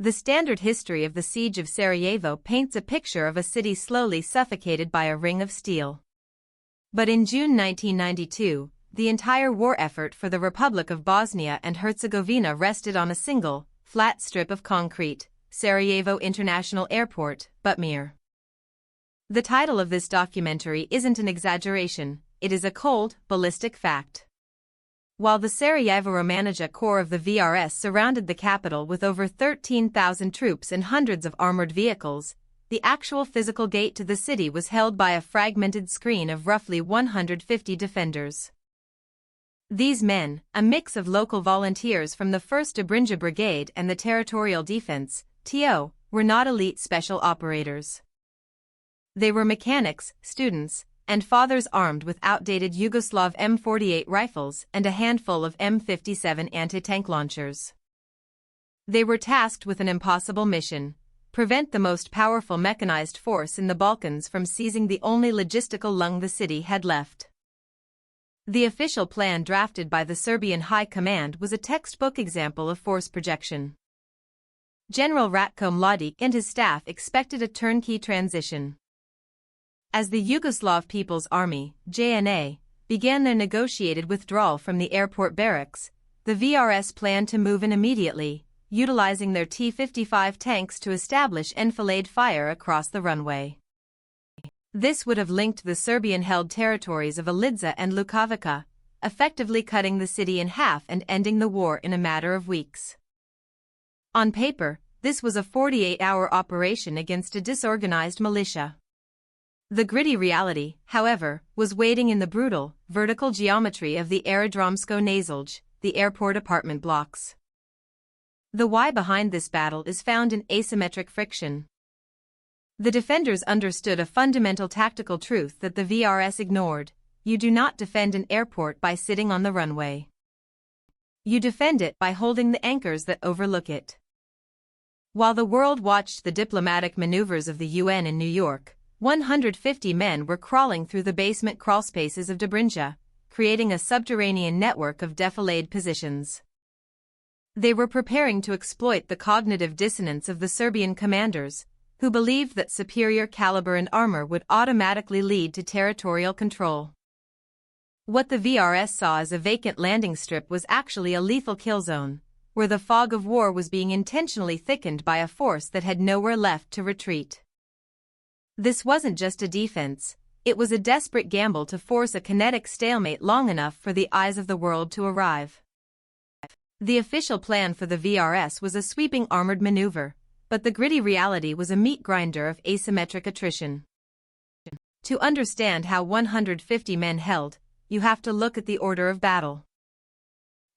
The standard history of the siege of Sarajevo paints a picture of a city slowly suffocated by a ring of steel. But in June 1992, the entire war effort for the Republic of Bosnia and Herzegovina rested on a single, flat strip of concrete, Sarajevo International Airport, Butmir. The title of this documentary isn't an exaggeration, it is a cold, ballistic fact. While the Sarajevo Romanija Corps of the VRS surrounded the capital with over 13,000 troops and hundreds of armored vehicles, the actual physical gate to the city was held by a fragmented screen of roughly 150 defenders. These men, a mix of local volunteers from the 1st Dobrinja Brigade and the Territorial Defense, TO, were not elite special operators. They were mechanics, students, and fathers armed with outdated Yugoslav M48 rifles and a handful of M57 anti-tank launchers. They were tasked with an impossible mission: prevent the most powerful mechanized force in the Balkans from seizing the only logistical lung the city had left. The official plan drafted by the Serbian High Command was a textbook example of force projection. General Ratko Mladic and his staff expected a turnkey transition. As the Yugoslav People's Army, JNA, began their negotiated withdrawal from the airport barracks, the VRS planned to move in immediately, utilizing their T-55 tanks to establish enfilade fire across the runway. This would have linked the Serbian-held territories of Ilidza and Lukavica, effectively cutting the city in half and ending the war in a matter of weeks. On paper, this was a 48-hour operation against a disorganized militia. The gritty reality, however, was waiting in the brutal, vertical geometry of the Aerodromsko Naselje, the airport apartment blocks. The why behind this battle is found in asymmetric friction. The defenders understood a fundamental tactical truth that the VRS ignored: you do not defend an airport by sitting on the runway. You defend it by holding the anchors that overlook it. While the world watched the diplomatic maneuvers of the UN in New York, 150 men were crawling through the basement crawlspaces of Dobrinja, creating a subterranean network of defilade positions. They were preparing to exploit the cognitive dissonance of the Serbian commanders, who believed that superior caliber and armor would automatically lead to territorial control. What the VRS saw as a vacant landing strip was actually a lethal kill zone, where the fog of war was being intentionally thickened by a force that had nowhere left to retreat. This wasn't just a defense, it was a desperate gamble to force a kinetic stalemate long enough for the eyes of the world to arrive. The official plan for the VRS was a sweeping armored maneuver, but the gritty reality was a meat grinder of asymmetric attrition. To understand how 150 men held, you have to look at the order of battle.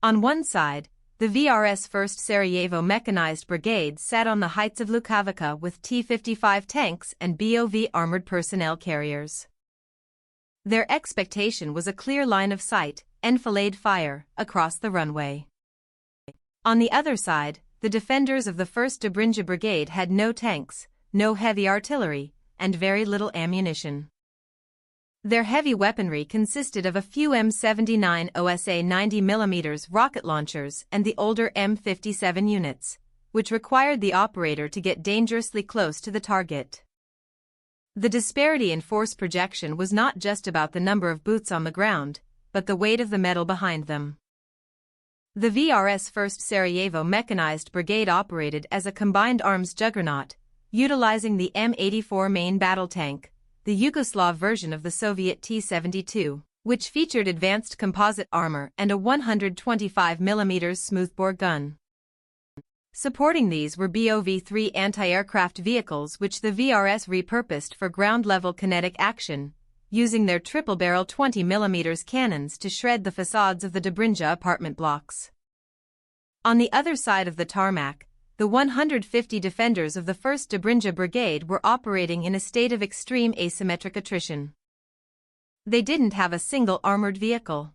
On one side, the VRS 1st Sarajevo Mechanized Brigade sat on the heights of Lukavica with T-55 tanks and BOV armored personnel carriers. Their expectation was a clear line of sight, enfilade fire, across the runway. On the other side, the defenders of the 1st Dobrinja Brigade had no tanks, no heavy artillery, and very little ammunition. Their heavy weaponry consisted of a few M79 OSA 90mm rocket launchers and the older M57 units, which required the operator to get dangerously close to the target. The disparity in force projection was not just about the number of boots on the ground, but the weight of the metal behind them. The VRS 1st Sarajevo Mechanized Brigade operated as a combined arms juggernaut, utilizing the M84 main battle tank, the Yugoslav version of the Soviet T-72, which featured advanced composite armor and a 125mm smoothbore gun. Supporting these were BOV-3 anti-aircraft vehicles which the VRS repurposed for ground-level kinetic action, using their triple-barrel 20mm cannons to shred the facades of the Dobrinja apartment blocks. On the other side of the tarmac, the 150 defenders of the 1st Dobrinja Brigade were operating in a state of extreme asymmetric attrition. They didn't have a single armored vehicle.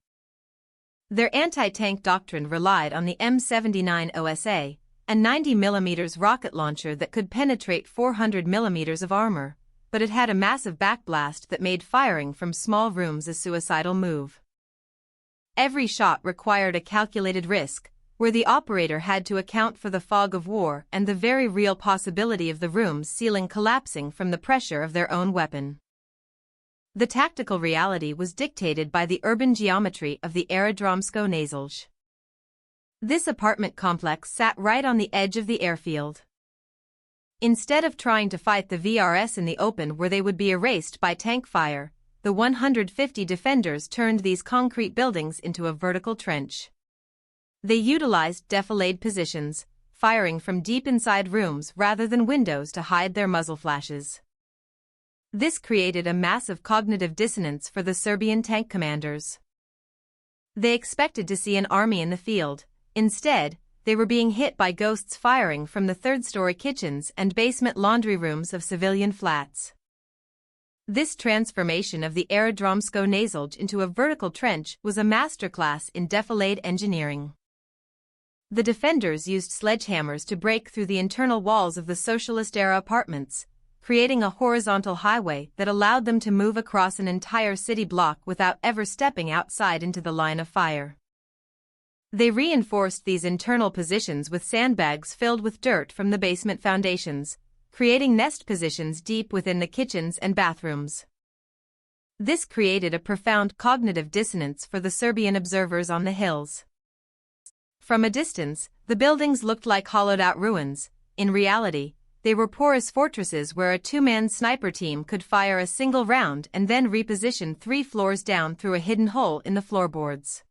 Their anti-tank doctrine relied on the M79 OSA, a 90mm rocket launcher that could penetrate 400mm of armor, but it had a massive backblast that made firing from small rooms a suicidal move. Every shot required a calculated risk, where the operator had to account for the fog of war and the very real possibility of the room's ceiling collapsing from the pressure of their own weapon. The tactical reality was dictated by the urban geometry of the Aerodromsko Názilje. This apartment complex sat right on the edge of the airfield. Instead of trying to fight the VRS in the open where they would be erased by tank fire, the 150 defenders turned these concrete buildings into a vertical trench. They utilized defilade positions, firing from deep inside rooms rather than windows to hide their muzzle flashes. This created a massive cognitive dissonance for the Serbian tank commanders. They expected to see an army in the field. Instead, they were being hit by ghosts firing from the third-story kitchens and basement laundry rooms of civilian flats. This transformation of the Aerodromsko Názilje into a vertical trench was a masterclass in defilade engineering. The defenders used sledgehammers to break through the internal walls of the socialist-era apartments, creating a horizontal highway that allowed them to move across an entire city block without ever stepping outside into the line of fire. They reinforced these internal positions with sandbags filled with dirt from the basement foundations, creating nest positions deep within the kitchens and bathrooms. This created a profound cognitive dissonance for the Serbian observers on the hills. From a distance, the buildings looked like hollowed-out ruins. In reality, they were porous fortresses where a two-man sniper team could fire a single round and then reposition 3 floors down through a hidden hole in the floorboards.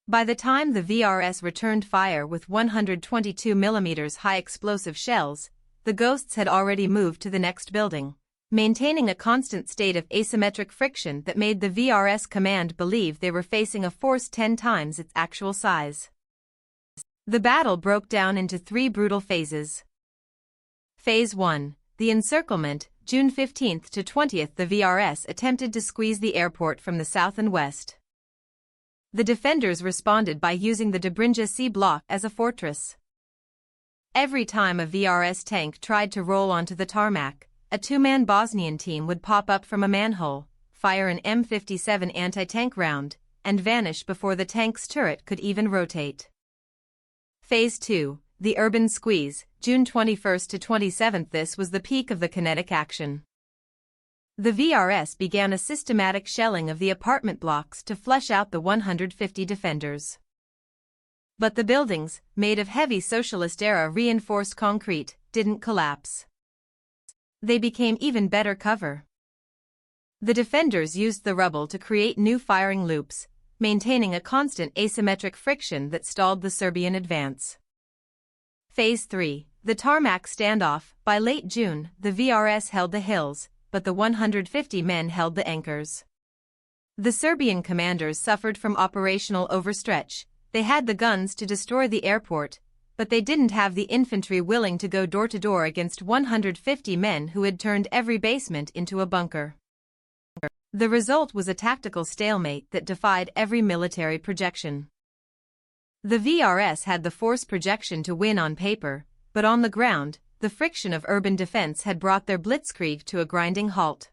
By the time the VRS returned fire with 122 mm high-explosive shells, the ghosts had already moved to the next building, maintaining a constant state of asymmetric friction that made the VRS command believe they were facing a force 10 times its actual size. The battle broke down into 3 brutal phases. Phase 1, the encirclement, June 15 to 20. The VRS attempted to squeeze the airport from the south and west. The defenders responded by using the Dobrinja C block as a fortress. Every time a VRS tank tried to roll onto the tarmac, a 2-man Bosnian team would pop up from a manhole, fire an M57 anti-tank round, and vanish before the tank's turret could even rotate. Phase 2, the urban squeeze, June 21 to 27. This was the peak of the kinetic action. The VRS began a systematic shelling of the apartment blocks to flush out the 150 defenders. But the buildings, made of heavy socialist-era reinforced concrete, didn't collapse. They became even better cover. The defenders used the rubble to create new firing loops, maintaining a constant asymmetric friction that stalled the Serbian advance. Phase 3, the tarmac standoff. By late June, the VRS held the hills, but the 150 men held the anchors. The Serbian commanders suffered from operational overstretch. They had the guns to destroy the airport, but they didn't have the infantry willing to go door to door against 150 men who had turned every basement into a bunker. The result was a tactical stalemate that defied every military projection. The VRS had the force projection to win on paper, but on the ground, the friction of urban defense had brought their blitzkrieg to a grinding halt.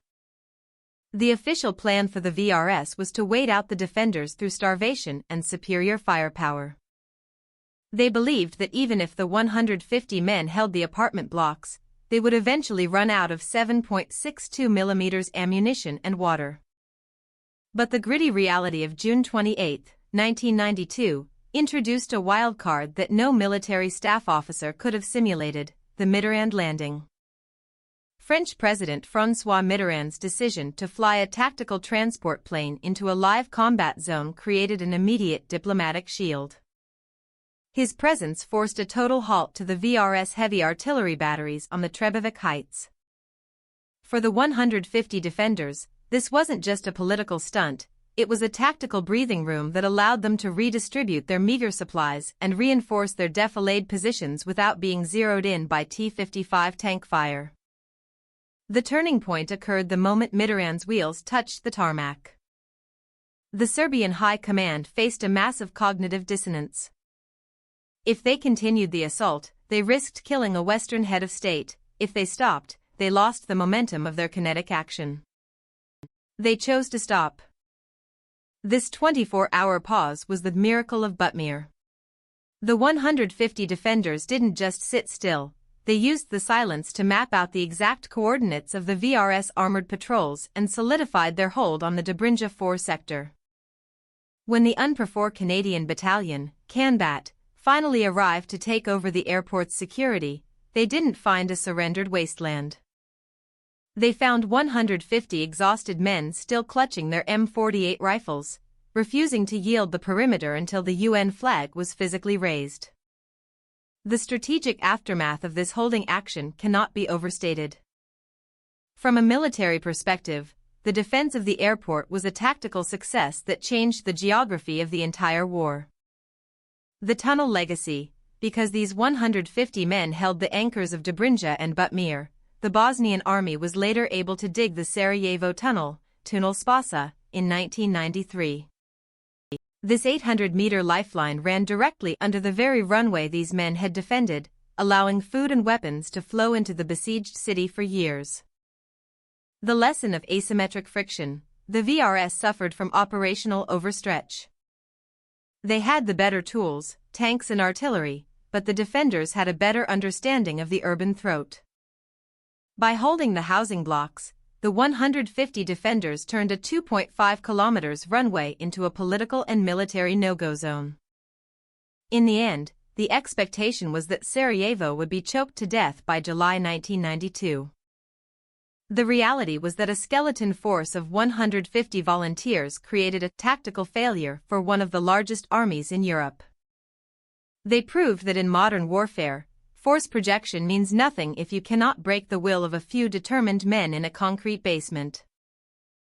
The official plan for the VRS was to wait out the defenders through starvation and superior firepower. They believed that even if the 150 men held the apartment blocks, they would eventually run out of 7.62 mm ammunition and water. But the gritty reality of June 28, 1992, introduced a wild card that no military staff officer could have simulated: the Mitterrand landing. French President François Mitterrand's decision to fly a tactical transport plane into a live combat zone created an immediate diplomatic shield. His presence forced a total halt to the VRS heavy artillery batteries on the Trebevic Heights. For the 150 defenders, this wasn't just a political stunt, it was a tactical breathing room that allowed them to redistribute their meager supplies and reinforce their defilade positions without being zeroed in by T-55 tank fire. The turning point occurred the moment Mitterrand's wheels touched the tarmac. The Serbian High Command faced a massive cognitive dissonance. If they continued the assault, they risked killing a Western head of state. If they stopped, they lost the momentum of their kinetic action. They chose to stop. This 24-hour pause was the miracle of Butmir. The 150 defenders didn't just sit still, they used the silence to map out the exact coordinates of the VRS armored patrols and solidified their hold on the Dobrinja 4 sector. When the UNPROFOR Canadian Battalion, CANBAT, finally arrived to take over the airport's security, they didn't find a surrendered wasteland. They found 150 exhausted men still clutching their M48 rifles, refusing to yield the perimeter until the UN flag was physically raised. The strategic aftermath of this holding action cannot be overstated. From a military perspective, the defense of the airport was a tactical success that changed the geography of the entire war. The tunnel legacy, because these 150 men held the anchors of Dobrinja and Butmir, the Bosnian army was later able to dig the Sarajevo tunnel, Tunel Spasa, in 1993. This 800-meter lifeline ran directly under the very runway these men had defended, allowing food and weapons to flow into the besieged city for years. The lesson of asymmetric friction: the VRS suffered from operational overstretch. They had the better tools, tanks and artillery, but the defenders had a better understanding of the urban threat. By holding the housing blocks, the 150 defenders turned a 2.5 kilometers runway into a political and military no-go zone. In the end, the expectation was that Sarajevo would be choked to death by July 1992. The reality was that a skeleton force of 150 volunteers created a tactical failure for one of the largest armies in Europe. They proved that in modern warfare, force projection means nothing if you cannot break the will of a few determined men in a concrete basement.